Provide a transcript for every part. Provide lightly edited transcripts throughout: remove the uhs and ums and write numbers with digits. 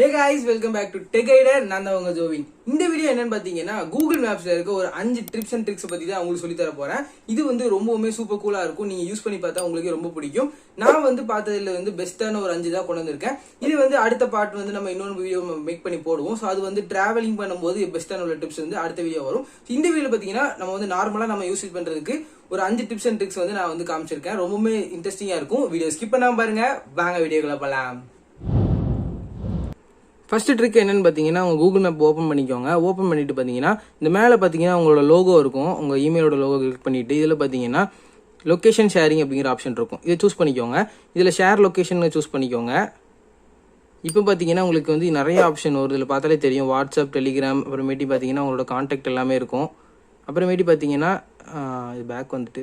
Hey guys, welcome back to Tech Guider. நான் தான் உங்க ஜோவின். இந்த வீடியோ என்னன்னு பாத்தீங்கன்னா Google Mapsல இருக்க ஒரு 5 டிப்ஸ் அண்ட் ட்ரிக்ஸ் பத்தி தான் உங்களுக்கு சொல்லி தர போறேன். இது வந்து ரொம்பவே சூப்பர் கூலா இருக்கும். நீங்க யூஸ் பண்ணி பார்த்தா உங்களுக்கு ரொம்ப பிடிக்கும். நான் வந்து பார்த்ததுல வந்து பெஸ்டான ஒரு 5 தான் கொண்டு வந்திருக்கேன். இது வந்து அடுத்த பார்ட் வந்து நம்ம இன்னொரு வீடியோ மேக் பண்ணி போடுவோம். சோ அது வந்து டிராவலிங் பண்ணும்போது பெஸ்டான உள்ள டிப்ஸ் வந்து அடுத்த வீடியோ வரும். இந்த வீடியோல பாத்தீங்கன்னா நம்ம வந்து நார்மலா நம்ம யூஸ் பண்றதுக்கு ஒரு 5 டிப்ஸ் அண்ட் ட்ரிக்ஸ் வந்து நான் வந்து காமிச்சிருக்கேன். ரொம்பவே இன்ட்ரெஸ்டிங்கா இருக்கும். வீடியோ ஸ்கிப் பண்ணாம பாருங்க. வாங்க வீடியோக்குள்ள போலாம். ஃபர்ஸ்ட் ட்ரிக் என்னன்னு பார்த்தீங்கன்னா உங்கள் கூகுள் மேப் ஓப்பன் பண்ணிக்கோங்க. ஓப்பன் பண்ணிட்டு பார்த்தீங்கன்னா இந்த மேலே பார்த்தீங்கன்னா உங்களோட லோகோ இருக்கும். உங்கள் இமெயிலோட லோகோ கிளிக் பண்ணிட்டு இதில் பார்த்தீங்கன்னா லொக்கேஷன் ஷேரிங் அப்படிங்கிற ஆப்ஷன் இருக்கும். இதை சூஸ் பண்ணிக்கோங்க. இதில் ஷேர் லொக்கேஷன் சூஸ் பண்ணிக்கோங்க. இப்போ பார்த்தீங்கன்னா உங்களுக்கு வந்து நிறைய ஆப்ஷன் வரும். இதில் பார்த்தாலே தெரியும். வாட்ஸ்அப், டெலிகிராம், அப்புறமேட்டி பார்த்தீங்கன்னா உங்களோட கான்டாக்ட் எல்லாமே இருக்கும். அப்புறமேட்டி பார்த்தீங்கன்னா இது பேக் வந்துட்டு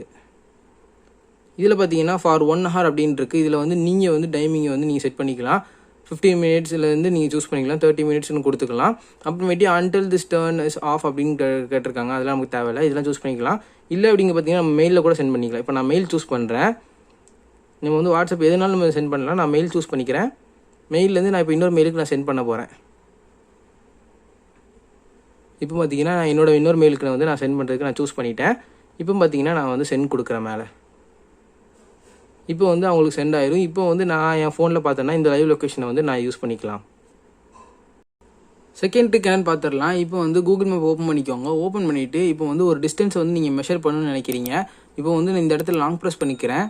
இதில் பார்த்தீங்கன்னா ஃபார் 1 hour அப்படின்னு இருக்குது. இதில் வந்து நீங்கள் வந்து டைமிங்கை வந்து நீங்கள் செட் பண்ணிக்கலாம். 15 minutesலேருந்து நீங்கள் சூஸ் பண்ணிக்கலாம். 30 minutesனு கொடுத்துக்கலாம். அப்புறமேட்டி until this turn is off அப்படின்னு கேட்டிருக்காங்க. அதெல்லாம் நமக்கு தேவையில்லை. இதெல்லாம் சூஸ் பண்ணிக்கலாம். இல்லை அப்படிங்க பார்த்தீங்கன்னா நம்ம மெயிலில் கூட சென்ட் பண்ணிக்கலாம். இப்போ நான் மெயில் சூஸ் பண்ணுறேன். நம்ம வந்து வாட்ஸ்அப் எதுனாலும் நம்ம சென்ட் பண்ணலாம். நான் மெயில் சூஸ் பண்ணிக்கிறேன். மெயிலேருந்து நான் இப்போ இன்னொரு மெயிலுக்கு நான் சென்ட் பண்ண போகிறேன். இப்போ பார்த்தீங்கன்னா நான் இன்னொரு மெயிலுக்கு வந்து நான் சென்ட் பண்ணுறதுக்கு நான் சூஸ் பண்ணிட்டேன். இப்போ பார்த்தீங்கன்னா நான் வந்து சென்ட் கொடுக்குறேன் மேலே. இப்போ வந்து அவங்களுக்கு சென்ட் ஆயிரும். இப்போ வந்து நான் என் ஃபோனில் பார்த்தேன்னா இந்த லைவ் லொக்கேஷனை வந்து நான் யூஸ் பண்ணிக்கலாம். செகண்ட் ட்ரிக் என்னன்னு பார்த்துடலாம். இப்போ வந்து கூகுள் மேப் ஓப்பன் பண்ணிக்கோங்க. ஓப்பன் பண்ணிவிட்டு இப்போ வந்து ஒரு டிஸ்டன்ஸ் வந்து நீங்கள் மெஷர் பண்ணணும்னு நினைக்கிறீங்க. இப்போ வந்து நான் இந்த இடத்துல லாங் ப்ரெஸ் பண்ணிக்கிறேன்.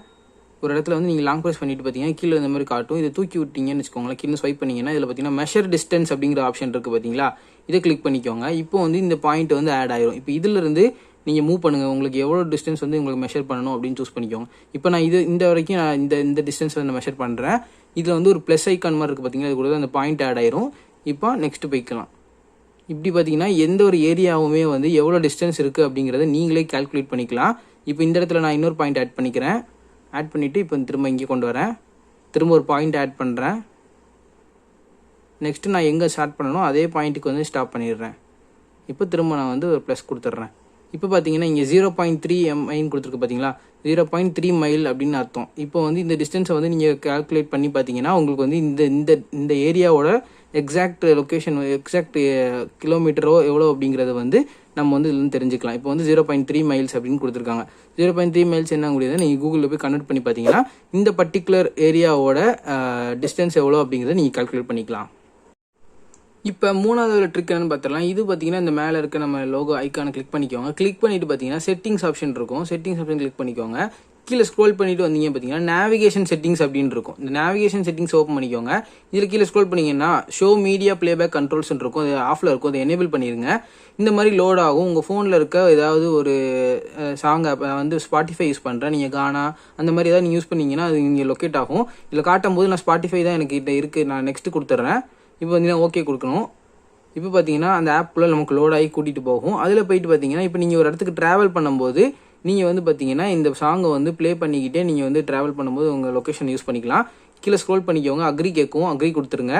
ஒரு இடத்துல வந்து நீங்கள் லாங் ப்ரெஸ் பண்ணிட்டு பார்த்தீங்கன்னா கீழே இந்த மாதிரி காட்டும். இதை தூக்கி விட்டீங்கன்னு வச்சுக்கோங்களேன். கீழே ஸ்வைப் பண்ணிங்கன்னா இதில் பார்த்தீங்கன்னா மெஷர் டிஸ்டன்ஸ் அப்படிங்கிற ஆப்ஷன் இருக்குது பார்த்தீங்களா. இதை கிளிக் பண்ணிக்கோங்க. இப்போ வந்து இந்த பாயிண்ட் வந்து ஆட் ஆயிரும். இப்போ இதிலிருந்து நீங்கள் மூவ் பண்ணுங்கள். உங்களுக்கு எவ்வளோ டிஸ்டன்ஸ் வந்து உங்களுக்கு மெஷர் பண்ணணும் அப்படின்னு சூஸ் பண்ணிக்கோங்க. இப்போ நான் இந்த வரைக்கும் நான் இந்த டிஸ்டன்ஸ் வந்து மெஷர் பண்ணுறேன். இதில் வந்து ஒரு ப்ளஸ் ஐக்கான் மாதிரி இருக்குது பார்த்தீங்கன்னா. இது கூட அந்த பாயிண்ட் ஆட் ஆயிரும். இப்போ நெக்ஸ்ட் போய்க்கலாம். இப்படி பார்த்தீங்கன்னா எந்த ஒரு ஏரியாவுமே வந்து எவ்வளோ டிஸ்டன்ஸ் இருக்குது அப்படிங்கிறத நீங்களே கால்குலேட் பண்ணிக்கலாம். இப்போ இந்த இடத்துல நான் இன்னொரு பாயிண்ட் ஆட் பண்ணிக்கிறேன். ஆட் பண்ணிவிட்டு இப்போ திரும்ப இங்கே கொண்டு வரேன். திரும்ப ஒரு பாயிண்ட் ஆட் பண்ணுறேன். நெக்ஸ்ட்டு நான் எங்கே ஸ்டார்ட் பண்ணணும் அதே பாயிண்ட்டுக்கு வந்து ஸ்டாப் பண்ணிடுறேன். இப்போ திரும்ப நான் வந்து ஒரு ப்ளஸ் கொடுத்துட்றேன். இப்போ பார்த்தீங்கன்னா இங்கே 0.3 மைல் கொடுத்துருக்கு பார்த்தீங்களா. 0.3 மைல் அப்படின்னு அர்த்தம். இப்போ வந்து இந்த டிஸ்டன்ஸை வந்து நீங்கள் கால்குலேட் பண்ணி பார்த்தீங்கன்னா உங்களுக்கு வந்து இந்த ஏரியாவோட எக்ஸாக்ட் லொக்கேஷன் எக்ஸாக்ட் கிலோமீட்டரோ எவ்வளோ அப்படிங்கிறத வந்து நம்ம வந்து இதுலேருந்து தெரிஞ்சுக்கலாம். இப்போ வந்து 0.3 மைல்ஸ் அப்படின்னு கொடுத்துருக்காங்க. 0.3 மைல்ஸ் என்ன முடியாது நீங்கள் கூகுளில் போய் கன்வெர்ட் பண்ணி பார்த்தீங்கன்னா இந்த பர்டிகுலர் ஏரியாவோட டிஸ்டன்ஸ் எவ்வளோ அப்படிங்கிறத நீங்கள் கால்குலேட் பண்ணிக்கலாம். இப்போ மூணாவது ட்ரிக் என்னன்னு பார்த்துடலாம். இது பார்த்தீங்கன்னா இந்த மேலே இருக்க நம்ம லோகோ ஐக்கானை கிளிக் பண்ணிக்கோங்க. கிளிக் பண்ணிட்டு பார்த்தீங்கன்னா செட்டிங்ஸ் ஆப்ஷன் இருக்கும். செட்டிங்ஸ் ஆப்ஷன் கிளிக் பண்ணிக்கோங்க. கீழே ஸ்க்ரோல் பண்ணிட்டு வந்தீங்க பார்த்தீங்கன்னா நேவிகேஷன் செட்டிங்ஸ் அப்படின்னு இருக்கும். இந்த நேவிகேஷன் செட்டிங்ஸ் ஓப்பன் பண்ணிக்கோங்க. இதில் கீழே ஸ்க்ரோல் பண்ணிங்கன்னா ஷோ மீடியா பிளேபேக் கண்ட்ரோல்ஸ் இருக்கும். அது ஆஃபில் இருக்கும். அதை எனேபிள் பண்ணிடுங்க. இந்த மாதிரி லோட் ஆகும். உங்கள் ஃபோனில் இருக்க ஏதாவது ஒரு சாங் ஆப் வந்து ஸ்பாட்டிஃபை யூஸ் பண்ணுறேன். நீங்கள் கானா அந்த மாதிரி ஏதாவது நீங்கள் யூஸ் பண்ணிங்கன்னா அது இங்கே லொக்கேட் ஆகும். இதில் காட்டும் போது நான் ஸ்பாட்டிஃபை தான் எனக்கு கிட்ட இருக்குது. நான் நெக்ஸ்ட் கொடுத்துட்றேன். இப்போ பார்த்தீங்கன்னா ஓகே கொடுக்கணும். இப்போ பார்த்தீங்கன்னா அந்த ஆப்புக்குள்ளே நமக்கு லோட் ஆகி கூட்டிகிட்டு போகும். அதில் போயிட்டு பார்த்தீங்கன்னா இப்போ நீங்கள் ஒரு இடத்துக்கு ட்ராவல் பண்ணும்போது நீங்கள் வந்து பார்த்தீங்கன்னா இந்த சாங்கை வந்து ப்ளே பண்ணிக்கிட்டே நீங்கள் வந்து ட்ராவல் பண்ணும்போது உங்கள் லொக்கேஷன் யூஸ் பண்ணிக்கலாம். கீழே ஸ்க்ரோல் பண்ணிக்கோங்க. அக்ரி கேட்கும். அக்ரி கொடுத்துருங்க.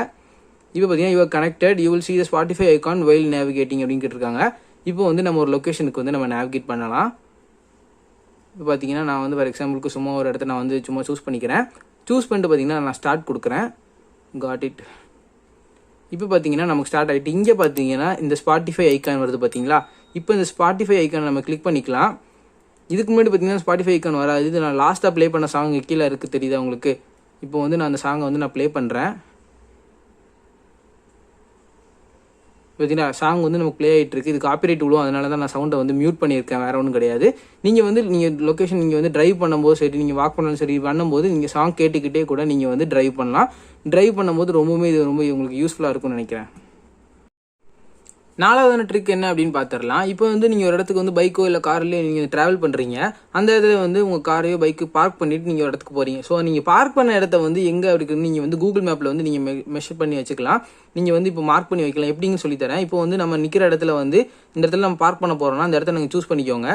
இப்போ பார்த்தீங்கன்னா your connected you will see the Spotify icon while navigating அப்படின்னு கேட்டிருக்காங்க. இப்போ வந்து நம்ம ஒரு லொக்கேஷனுக்கு வந்து நம்ம நேவிகேட் பண்ணலாம். இப்போ பார்த்தீங்கன்னா நான் வந்து ஃபார் எக்ஸாம்பிளுக்கு சும்மா ஒரு இடத்த நான் வந்து சும்மா சூஸ் பண்ணிக்கிறேன். சூஸ் பண்ணிட்டு பார்த்தீங்கன்னா நான் ஸ்டார்ட் கொடுக்குறேன். Got it. இப்போ பார்த்தீங்கன்னா நமக்கு ஸ்டார்ட் ஆகிட்டு இங்கே பார்த்தீங்கன்னா இந்த ஸ்பாட்டிஃபை ஐக்கான் வருது பார்த்தீங்களா. இப்போ இந்த ஸ்பாட்டிஃபை ஐக்கான் நம்ம கிளிக் பண்ணிக்கலாம். இதுக்கு முன்னாடி பார்த்தீங்கன்னா ஸ்பாட்டிஃபை ஐக்கான் வராது. இது நான் லாஸ்ட்டாக ப்ளே பண்ண சாங் கீழே இருக்குது தெரியுதா உங்களுக்கு. இப்போ வந்து நான் அந்த சாங்கை வந்து நான் ப்ளே பண்ணுறேன். பார்த்தீங்கன்னா சாங் வந்து நமக்கு ப்ளே ஆகிட்டு இருக்குது. இது காப்பிரைட் விழுவும். அதனால தான் நான் சவுண்டை வந்து மியூட் பண்ணியிருக்கேன். வேறு ஒன்றும் கிடையாது. நீங்கள் லொக்கேஷன் நீங்கள் வந்து ட்ரைவ் பண்ணும்போது சரி நீங்கள் வாக் பண்ணாலும் சரி பண்ணும்போது நீங்கள் சாங் கேட்டுக்கிட்டே கூட நீங்கள் வந்து ட்ரைவ் பண்ணலாம். ட்ரைவ் பண்ணும்போது இது ரொம்ப உங்களுக்கு யூஸ்ஃபுல்லாக இருக்கும்னு நினைக்கிறேன். நாலாவது ட்ரிக் என்ன அப்படின்னு பார்த்துடலாம். இப்போ வந்து நீங்கள் ஒரு இடத்துக்கு வந்து பைக்கோ இல்லை கார்லேயே நீங்கள் ட்ராவல் பண்ணுறீங்க. அந்த இடத்துல வந்து உங்கள் காரையோ பைக்கு பார்க் பண்ணிவிட்டு நீங்கள் ஒரு இடத்துக்கு போகிறீங்க. ஸோ நீங்கள் பார்க் பண்ண இடத்த வந்து எங்கே இருக்குன்னு நீங்கள் வந்து கூகுள் மேப்பில் வந்து நீங்கள் மெஷர் பண்ணி வச்சுக்கலாம். நீங்கள் வந்து இப்போ மார்க் பண்ணி வைக்கலாம். எப்படின்னு சொல்லித்தரேன். இப்போ வந்து நம்ம நிற்கிற இடத்துல வந்து இந்த இடத்துல நம்ம பார்க் பண்ண போகிறோம்னா அந்த இடத்த நீங்கள் சூஸ் பண்ணிக்கோங்க.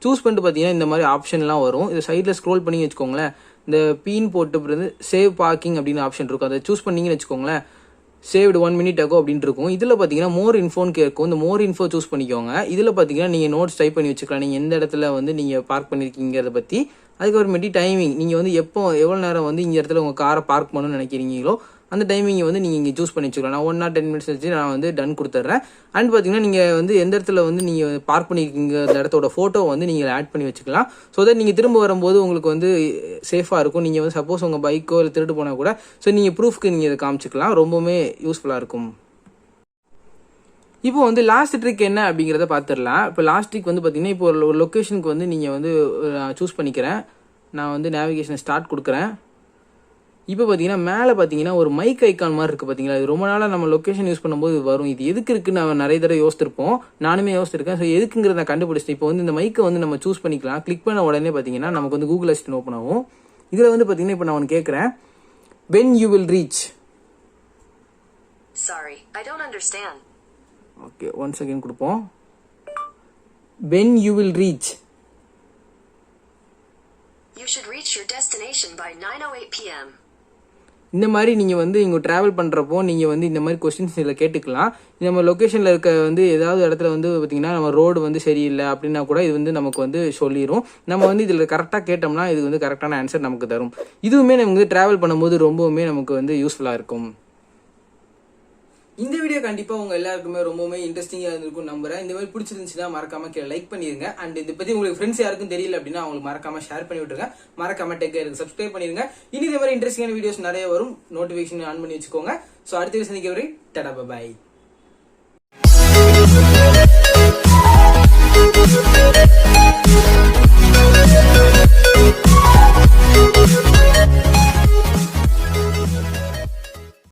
சூஸ் பண்ணிட்டு பார்த்தீங்கன்னா இந்த மாதிரி ஆப்ஷன்லாம் வரும். இது சைடில் ஸ்க்ரோல் பண்ணி வச்சுக்கோங்களேன். இந்த பீன் போட்டு சேவ் பார்க்கிங் அப்படின்னு ஆப்ஷன் இருக்கும். அதை சூஸ் பண்ணிங்கன்னு வச்சுக்கோங்களேன். சேவ்டு 1 minute ago அப்படின்னு இருக்கும். இதில் பார்த்தீங்கன்னா மோர் இன்ஃபோன்னு கேட்கும். இந்த மோர் இன்ஃபோ சூஸ் பண்ணிக்கோங்க. இதில் பார்த்தீங்கன்னா நீங்கள் நோட்ஸ் டைப் பண்ணி வச்சுக்கலாம். நீங்கள் எந்த இடத்துல வந்து நீங்கள் பார்க் பண்ணியிருக்கீங்கிறத பற்றி. அதுக்கப்புறமேட்டி டைமிங் நீங்கள் வந்து எவ்வளோ நேரம் வந்து இந்த இடத்துல உங்கள் காரை பார்க் பண்ணணும்னு நினைக்கிறீங்களோ அந்த டைமிங்கை வந்து நீங்கள் இங்கே சூஸ் பண்ணி வச்சுக்கலாம். நான் 1 or 10 minutes வச்சு நான் வந்து டன் கொடுத்துட்றேன். அண்ட் பார்த்தீங்கன்னா நீங்கள் வந்து எந்த இடத்துல வந்து நீங்கள் பார்க் பண்ணியிருக்கீங்க அந்த இடத்தோட ஃபோட்டோ வந்து நீங்கள் ஆட் பண்ணி வச்சுக்கலாம். ஸோ தட் நீங்கள் திரும்ப வரும்போது உங்களுக்கு வந்து சேஃபாக இருக்கும். நீங்கள் வந்து சப்போஸ் உங்கள் பைக்கோ இல்லை திருட்டு போனால் கூட ஸோ நீங்கள் ப்ரூஃப்க்கு நீங்கள் இதை காமிச்சிக்கலாம். ரொம்பவுமே யூஸ்ஃபுல்லாக இருக்கும். இப்போ வந்து லாஸ்ட் ட்ரிக் என்ன அப்படிங்கிறத பார்த்துடலாம். இப்போ லாஸ்ட் ட்ரிக் வந்து பார்த்தீங்கன்னா இப்போ ஒரு லொக்கேஷனுக்கு வந்து நீங்கள் வந்து சூஸ் பண்ணிக்கிறேன். நான் வந்து நேவிகேஷன் ஸ்டார்ட் கொடுக்குறேன். இப்போ பார்த்தீங்கன்னா மேலே பார்த்தீங்கன்னா ஒரு மைக் ஐக்கான் மாதிரி இருக்குது பார்த்தீங்களா. இது ரொம்ப நாளாக நம்ம லொக்கேஷன் யூஸ் பண்ணும்போது வரும். இது எதுக்கு இருக்குன்னு நம்ம நிறைய தடவை யோசிச்சிருப்போம். நானுமே யோசிச்சிருக்கேன். ஸோ எதுக்குங்கிறத நான் கண்டுபிடிச்சிட்டேன். இப்போ வந்து இந்த மைக்கை வந்து நம்ம சூஸ் பண்ணிக்கலாம். கிளிக் பண்ண உடனே பார்த்தீங்கன்னா நமக்கு வந்து கூகுள் அசிஸ்டன்ட் ஓப்பன் ஆகும். இதில் வந்து பார்த்தீங்கன்னா இப்போ நான் ஒன்று கேட்குறேன். when you will reach. Sorry, I don't understand. Okay, 1 second கொடுப்போம். when you will reach. You should reach your destination by 9:08 p.m. இந்த மாதிரி நீங்கள் வந்து இங்கே ட்ராவல் பண்ணுறப்போ நீங்கள் வந்து இந்த மாதிரி கொஸ்டின்ஸ் இதில் கேட்டுக்கலாம். நம்ம லொக்கேஷனில் இருக்க வந்து ஏதாவது இடத்துல வந்து பார்த்திங்கன்னா நம்ம ரோடு வந்து சரியில்லை அப்படின்னா கூட இது வந்து நமக்கு வந்து சொல்லிடும். நம்ம வந்து இதில் கரெக்டாக கேட்டோம்னா இது வந்து கரெக்டான ஆன்சர் நமக்கு தரும். இதுவுமே நமக்கு ட்ராவல் பண்ணும்போது ரொம்பவுமே நமக்கு வந்து யூஸ்ஃபுல்லாக இருக்கும். இந்த வீடியோ கண்டிப்பாக உங்கள் எல்லாருக்குமே ரொம்பவுமே இன்ட்ரெஸ்டிங்காக இருந்திருக்கும் நம்புறேன். இந்த மாதிரி பிடிச்சிருந்துச்சுன்னா மறக்காம கீழே லைக் பண்ணிருங்க. அண்ட் இதை பற்றி உங்களுக்கு ஃப்ரெண்ட்ஸ் யாருக்கும் தெரியல அப்படின்னா அவங்களுக்கு மறக்காம ஷேர் பண்ணி விட்டுருங்க. மறக்காம டேக் கேருக்கு சப்ஸ்கிரைப் பண்ணிருங்க. இனி இதே மாதிரி இன்ட்ரெஸ்டிங்கான வீடியோஸ் நிறைய வரும். நோட்டிஃபிகேஷன் ஆன் பண்ணி வச்சுக்கோங்க. ஸோ அடுத்த சந்திக்க வரை டாடா பாய்.